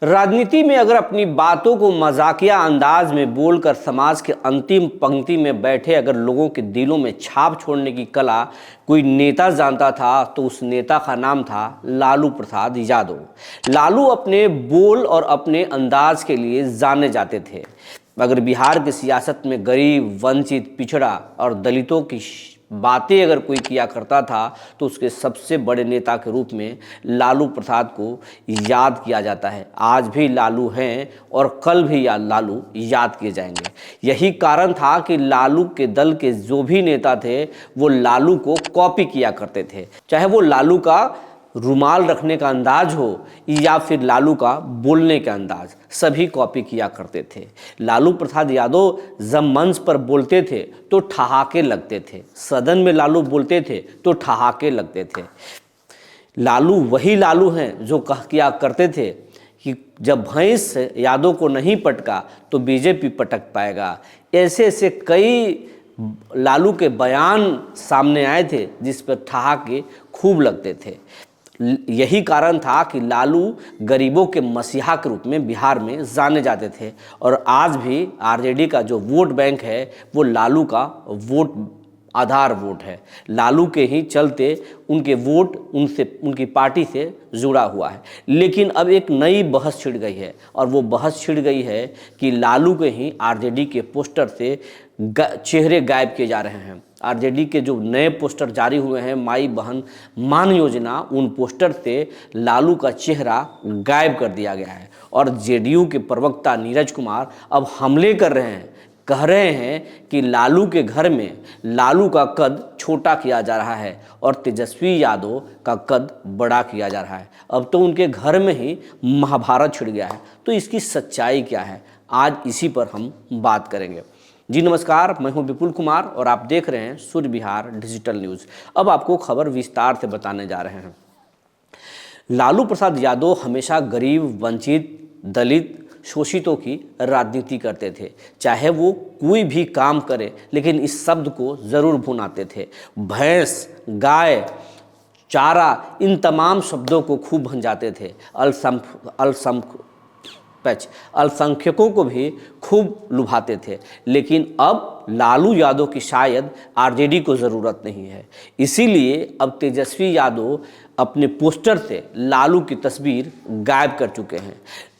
राजनीति में अगर अपनी बातों को मजाकिया अंदाज में बोलकर समाज के अंतिम पंक्ति में बैठे अगर लोगों के दिलों में छाप छोड़ने की कला कोई नेता जानता था तो उस नेता का नाम था लालू प्रसाद यादव। लालू अपने बोल और अपने अंदाज के लिए जाने जाते थे। अगर बिहार की सियासत में गरीब, वंचित, पिछड़ा और दलितों की बातें अगर कोई किया करता था तो उसके सबसे बड़े नेता के रूप में लालू प्रसाद को याद किया जाता है। आज भी लालू हैं और कल भी लालू याद किए जाएंगे। यही कारण था कि लालू के दल के जो भी नेता थे वो लालू को कॉपी किया करते थे, चाहे वो लालू का रुमाल रखने का अंदाज हो या फिर लालू का बोलने का अंदाज, सभी कॉपी किया करते थे। लालू प्रसाद यादव जब मंच पर बोलते थे तो ठहाके लगते थे, सदन में लालू बोलते थे तो ठहाके लगते थे। लालू वही लालू हैं जो किया करते थे कि जब भैंस यादव को नहीं पटका तो बीजेपी पटक पाएगा। ऐसे ऐसे कई लालू के बयान सामने आए थे जिस पर ठहाके खूब लगते थे। यही कारण था कि लालू गरीबों के मसीहा के रूप में बिहार में जाने जाते थे और आज भी आरजेडी का जो वोट बैंक है वो लालू का आधार वोट है। लालू के ही चलते उनके वोट उनकी पार्टी से जुड़ा हुआ है। लेकिन अब एक नई बहस छिड़ गई है और वो बहस छिड़ गई है कि लालू के ही आरजेडी के पोस्टर से चेहरे गायब किए जा रहे हैं। आरजेडी के जो नए पोस्टर जारी हुए हैं माई बहन मान योजना, उन पोस्टर से लालू का चेहरा गायब कर दिया गया है और जेडीयू के प्रवक्ता नीरज कुमार अब हमले कर रहे हैं, कह रहे हैं कि लालू के घर में लालू का कद छोटा किया जा रहा है और तेजस्वी यादव का कद बड़ा किया जा रहा है। अब तो उनके घर में ही महाभारत छिड़ गया है। तो इसकी सच्चाई क्या है, आज इसी पर हम बात करेंगे। जी नमस्कार, मैं हूं विपुल कुमार और आप देख रहे हैं सूर्य बिहार डिजिटल न्यूज़। अब आपको खबर विस्तार से बताने जा रहे हैं। लालू प्रसाद यादव हमेशा गरीब, वंचित, दलित, शोषितों की राजनीति करते थे। चाहे वो कोई भी काम करे लेकिन इस शब्द को ज़रूर भुनाते थे। भैंस, गाय, चारा, इन तमाम शब्दों को खूब भंजाते थे। अल्पसंख्यकों को भी खूब लुभाते थे। लेकिन अब लालू यादव की शायद आरजेडी को ज़रूरत नहीं है, इसीलिए अब तेजस्वी यादव अपने पोस्टर से लालू की तस्वीर गायब कर चुके हैं।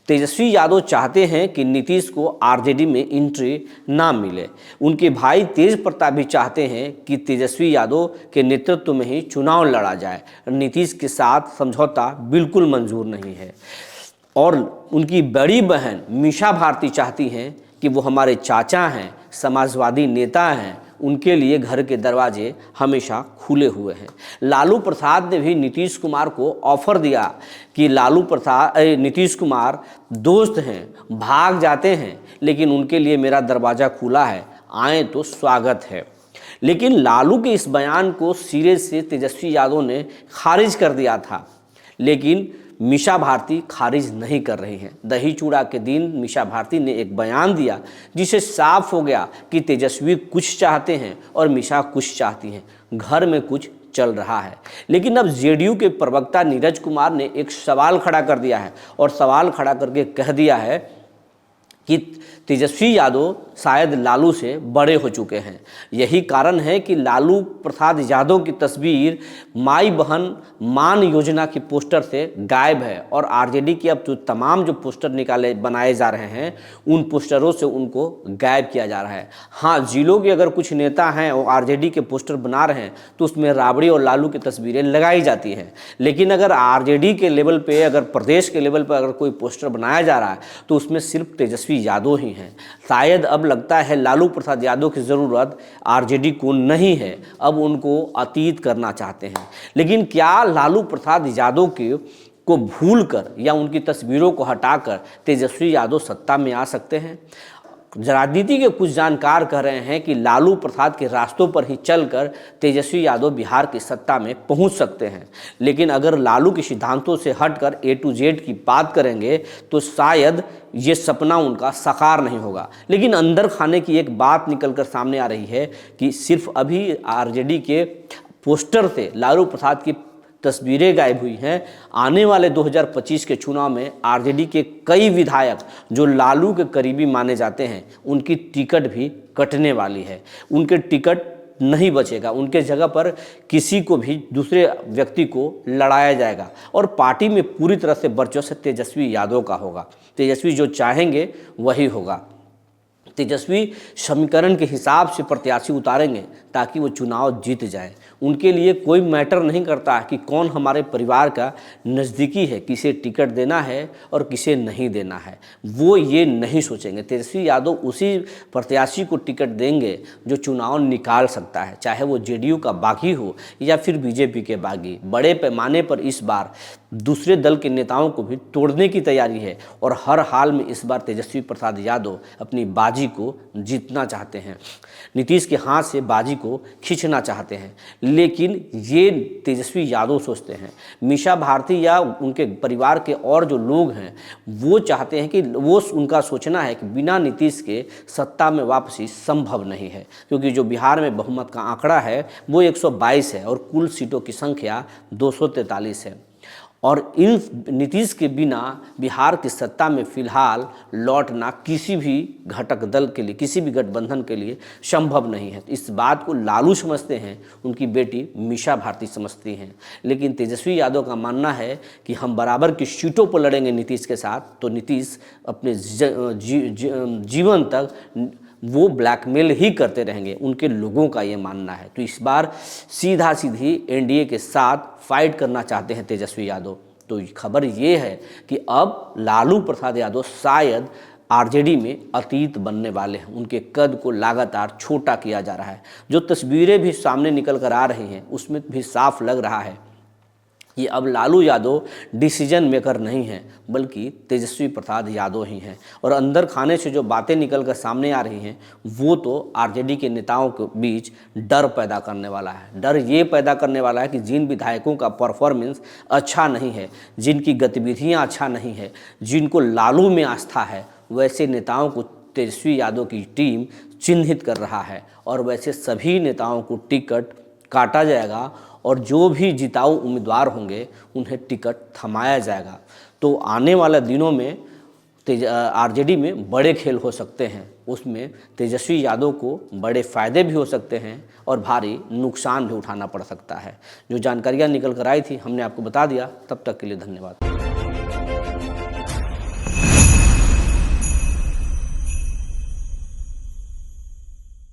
तेजस्वी यादव चाहते हैं कि नीतीश को आरजेडी में एंट्री ना मिले। उनके भाई तेज प्रताप भी चाहते हैं कि तेजस्वी यादव के नेतृत्व में ही चुनाव लड़ा जाए। नीतीश के साथ समझौता बिल्कुल मंजूर नहीं है। और उनकी बड़ी बहन मीसा भारती चाहती हैं कि वो हमारे चाचा हैं, समाजवादी नेता हैं, उनके लिए घर के दरवाजे हमेशा खुले हुए हैं। लालू प्रसाद ने भी नीतीश कुमार को ऑफर दिया कि नीतीश कुमार दोस्त हैं, भाग जाते हैं, लेकिन उनके लिए मेरा दरवाज़ा खुला है, आए तो स्वागत है। लेकिन लालू के इस बयान को सिरे से तेजस्वी यादव ने खारिज कर दिया था। लेकिन मीसा भारती खारिज नहीं कर रही हैं। दही चूड़ा के दिन मीसा भारती ने एक बयान दिया जिसे साफ हो गया कि तेजस्वी कुछ चाहते हैं और मीसा कुछ चाहती हैं। घर में कुछ चल रहा है। लेकिन अब जेडीयू के प्रवक्ता नीरज कुमार ने एक सवाल खड़ा कर दिया है और सवाल खड़ा करके कह दिया है कि तेजस्वी यादव शायद लालू से बड़े हो चुके हैं। यही कारण है कि लालू प्रसाद यादव की तस्वीर माई बहन मान योजना की पोस्टर से गायब है और आरजेडी की अब तमाम जो पोस्टर बनाए जा रहे हैं उन पोस्टरों से उनको गायब किया जा रहा है। हाँ, जिलों के अगर कुछ नेता हैं और आरजेडी के पोस्टर बना रहे हैं तो उसमें राबड़ी और लालू की तस्वीरें लगाई जाती हैं। लेकिन अगर आरजेडी के लेवल पे, अगर प्रदेश के लेवल पर अगर कोई पोस्टर बनाया जा रहा है तो उसमें सिर्फ तेजस्वी यादव ही हैं। शायद अब लगता है लालू प्रसाद यादव की ज़रूरत आरजेडी को नहीं है, अब उनको अतीत करना चाहते हैं। लेकिन क्या लालू प्रसाद यादव को भूलकर या उनकी तस्वीरों को हटाकर तेजस्वी यादव सत्ता में आ सकते हैं? राजनीति के कुछ जानकार कह रहे हैं कि लालू प्रसाद के रास्तों पर ही चलकर तेजस्वी यादव बिहार की सत्ता में पहुंच सकते हैं। लेकिन अगर लालू के सिद्धांतों से हटकर A to Z की बात करेंगे तो शायद ये सपना उनका साकार नहीं होगा। लेकिन अंदर खाने की एक बात निकलकर सामने आ रही है कि सिर्फ अभी आरजेडी के पोस्टर से लालू प्रसाद की तस्वीरें गायब हुई हैं। आने वाले 2025 के चुनाव में आरजेडी के कई विधायक जो लालू के करीबी माने जाते हैं, उनकी टिकट भी कटने वाली है। उनके टिकट नहीं बचेगा, उनके जगह पर किसी को भी दूसरे व्यक्ति को लड़ाया जाएगा और पार्टी में पूरी तरह से वर्चस्व तेजस्वी यादव का होगा। तेजस्वी जो चाहेंगे वही होगा। तेजस्वी समीकरण के हिसाब से प्रत्याशी उतारेंगे ताकि वो चुनाव जीत जाए। उनके लिए कोई मैटर नहीं करता कि कौन हमारे परिवार का नज़दीकी है, किसे टिकट देना है और किसे नहीं देना है, वो ये नहीं सोचेंगे। तेजस्वी यादव उसी प्रत्याशी को टिकट देंगे जो चुनाव निकाल सकता है, चाहे वो जेडीयू का बागी हो या फिर बीजेपी के बागी। बड़े पैमाने पर इस बार दूसरे दल के नेताओं को भी तोड़ने की तैयारी है और हर हाल में इस बार तेजस्वी प्रसाद यादव अपनी बाजी को जीतना चाहते हैं, नीतीश के हाथ से बाजी को खींचना चाहते हैं। लेकिन ये तेजस्वी यादव सोचते हैं, मीसा भारती या उनके परिवार के और जो लोग हैं वो चाहते हैं कि वो उनका सोचना है कि बिना नीतीश के सत्ता में वापसी संभव नहीं है, क्योंकि जो बिहार में बहुमत का आंकड़ा है वो 122 है और कुल सीटों की संख्या 243 है और इन नीतीश के बिना बिहार की सत्ता में फिलहाल लौटना किसी भी घटक दल के लिए, किसी भी गठबंधन के लिए संभव नहीं है। इस बात को लालू समझते हैं, उनकी बेटी मीसा भारती समझती हैं। लेकिन तेजस्वी यादव का मानना है कि हम बराबर की सीटों पर लड़ेंगे नीतीश के साथ, तो नीतीश अपने जीवन तक वो ब्लैकमेल ही करते रहेंगे, उनके लोगों का ये मानना है। तो इस बार सीधा सीधी एनडीए के साथ फाइट करना चाहते हैं तेजस्वी यादव। तो खबर ये है कि अब लालू प्रसाद यादव शायद आरजेडी में अतीत बनने वाले हैं। उनके कद को लगातार छोटा किया जा रहा है। जो तस्वीरें भी सामने निकल कर आ रही हैं उसमें भी साफ लग रहा है ये अब लालू यादव डिसीजन मेकर नहीं हैं, बल्कि तेजस्वी प्रसाद यादव ही हैं। और अंदर खाने से जो बातें निकल कर सामने आ रही हैं वो तो आरजेडी के नेताओं के बीच डर पैदा करने वाला है। डर ये पैदा करने वाला है कि जिन विधायकों का परफॉर्मेंस अच्छा नहीं है, जिनकी गतिविधियां अच्छा नहीं है, जिनको लालू में आस्था है, वैसे नेताओं को तेजस्वी यादव की टीम चिन्हित कर रहा है और वैसे सभी नेताओं को टिकट काटा जाएगा और जो भी जिताऊ उम्मीदवार होंगे उन्हें टिकट थमाया जाएगा। तो आने वाले दिनों में आरजेडी में बड़े खेल हो सकते हैं, उसमें तेजस्वी यादव को बड़े फ़ायदे भी हो सकते हैं और भारी नुकसान भी उठाना पड़ सकता है। जो जानकारियाँ निकल कर आई थी हमने आपको बता दिया। तब तक के लिए धन्यवाद।